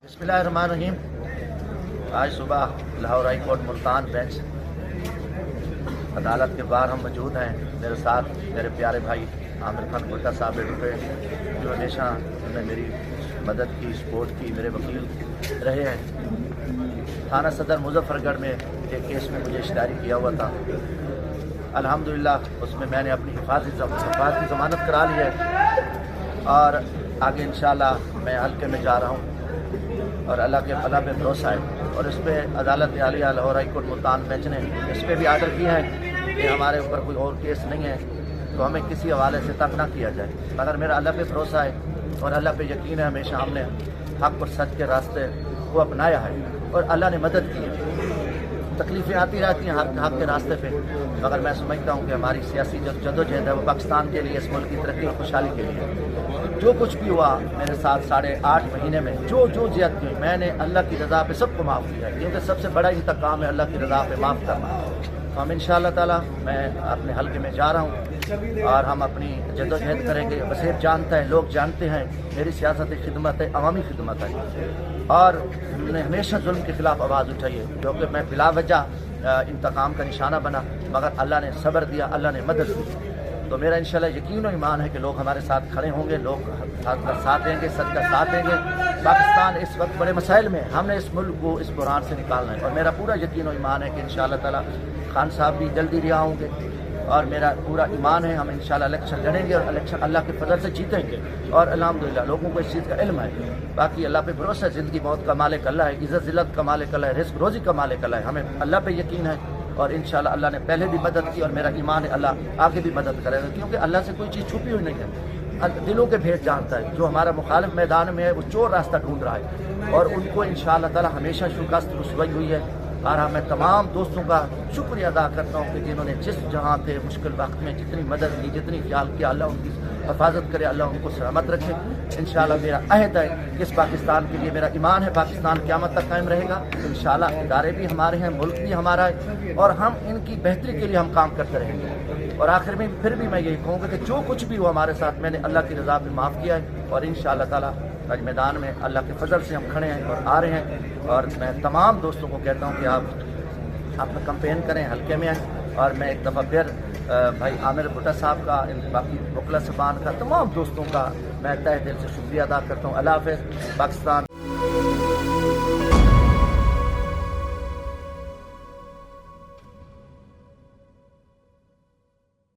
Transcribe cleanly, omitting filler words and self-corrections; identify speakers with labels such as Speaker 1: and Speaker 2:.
Speaker 1: बिस्मिल्लाहिर्रहमानिर्रहीम। आज सुबह Lahore high court Multan bench अदालत के बाहर हम मौजूद हैं। मेरे साथ मेरे प्यारे भाई आमिर खान भुट्टा साहब बैठे हुए, जो हमेशा उन्होंने मेरी मदद की, सपोर्ट की, मेरे वकील रहे हैं। थाना सदर मुजफ्फरगढ़ में एक केस में मुझे इश्तारी किया हुआ था। अल्हम्दुलिल्लाह उसमें मैंने अपनी हिफाजती ज़मानत करा ली है और आगे इंशाअल्लाह मैं हल्के में जा रहा हूँ और अल्लाह पे भरोसा है। और इस पर अदालत Alia Lahore high court Multan bench ने इस पर भी आर्डर किया है कि हमारे ऊपर कोई और केस नहीं है तो हमें किसी हवाले से तक ना किया जाए। मगर मेरा अल्लाह पे भरोसा है और अल्लाह पे यकीन है। हमेशा हमने हक़ और सच के रास्ते को अपनाया है और अल्लाह ने मदद की है। तकलीफ़ें आती रहती हैं हक़ के रास्ते पे, मगर मैं समझता हूँ कि हमारी सियासी जदोजहद है वो पाकिस्तान के लिए, इस मुल्क की तरक्की और खुशहाली के लिए। जो कुछ भी हुआ मेरे साथ 8.5 महीने में, जो ज़ियत की, मैंने अल्लाह की रज़ा पे सबको माफ़ किया, क्योंकि सबसे बड़ा इंतकाम है अल्लाह की रज़ा पे माफ़ करना। तो हम इंशाअल्लाह ताला मैं अपने हल्के में जा रहा हूँ और हम अपनी जदोजहद करेंगे। वसीर जानता है, लोग जानते हैं मेरी सियासत खिदमत है, अवामी खिदमत है और हमने हमेशा जुल्म के ख़िलाफ़ आवाज़ उठाई है, क्योंकि मैं बिला वजह इंतकाम का निशाना बना, मगर अल्लाह ने सब्र दिया, अल्लाह ने मदद दी। तो मेरा इंशाल्लाह यकीन और ईमान है कि लोग हमारे साथ खड़े होंगे, लोग साथ देंगे, सच का साथ देंगे। पाकिस्तान इस वक्त बड़े मसाइल में है, हमने इस मुल्क को इस बुरान से निकालना है और मेरा पूरा यकीन और ईमान है कि इंशाअल्लाह ताला खान साहब भी जल्दी रिहा होंगे और मेरा पूरा ईमान है हम इंशाअल्लाह इलेक्शन लड़ेंगे और इलेक्शन अल्लाह के फजल से जीतेंगे। और अल्हम्दुलिल्लाह लोगों को इस चीज़ का इल्म है। बाकी अल्लाह पे भरोसा है, ज़िंदगी मौत का मालिक अल्लाह है, इज़्ज़त ज़िल्लत का मालिक अल्लाह है, रिज़्क़ रोज़ी का मालिक अल्लाह है। हमें अल्लाह पे यकीन है और इंशाअल्लाह अल्लाह ने पहले भी मदद की और मेरा ईमान है अल्लाह आगे भी मदद करेगा, क्योंकि अल्लाह से कोई चीज़ छुपी हुई नहीं है। दिलों के भेद जानता है। जो हमारा मुखालिफ मैदान में है वो चोर रास्ता ढूंढ रहा है और उनको इंशाअल्लाह ताला हमेशा शिकस्त रुसवाई हुई है। और मैं तमाम दोस्तों का शुक्रिया अदा करता हूँ कि जिन्होंने जिस जहाँ थे मुश्किल वक्त में जितनी मदद की, जितनी ख्याल किया, अल्लाह उनकी हिफाजत करे, अल्लाह उनको सलामत रखे। इंशाअल्लाह मेरा अहद है कि इस पाकिस्तान के लिए, मेरा ईमान है पाकिस्तान क़यामत तक कायम रहेगा। इंशाअल्लाह इदारे भी हमारे हैं, मुल्क भी हमारा है और हम इनकी बेहतरी के लिए हम काम करते रहेंगे। और आखिर में फिर भी मैं यही कहूँगा कि जो कुछ भी हुआ हमारे साथ मैंने अल्लाह की रज़ा पे माफ़ किया है और इंशाअल्लाह ताला आज मैदान में अल्लाह के फजल से हम खड़े हैं और आ रहे हैं। और मैं तमाम दोस्तों को कहता हूँ कि आप अपना कैंपेन करें, हल्के में आएँ। और मैं एक दफ़ा फिर भाई आमिर भुट्टा साहब का, बाकी वकला साहबान का, तमाम दोस्तों का मैं तहे दिल से शुक्रिया अदा करता हूँ। अल्लाह हाफ़िज़। पाकिस्तान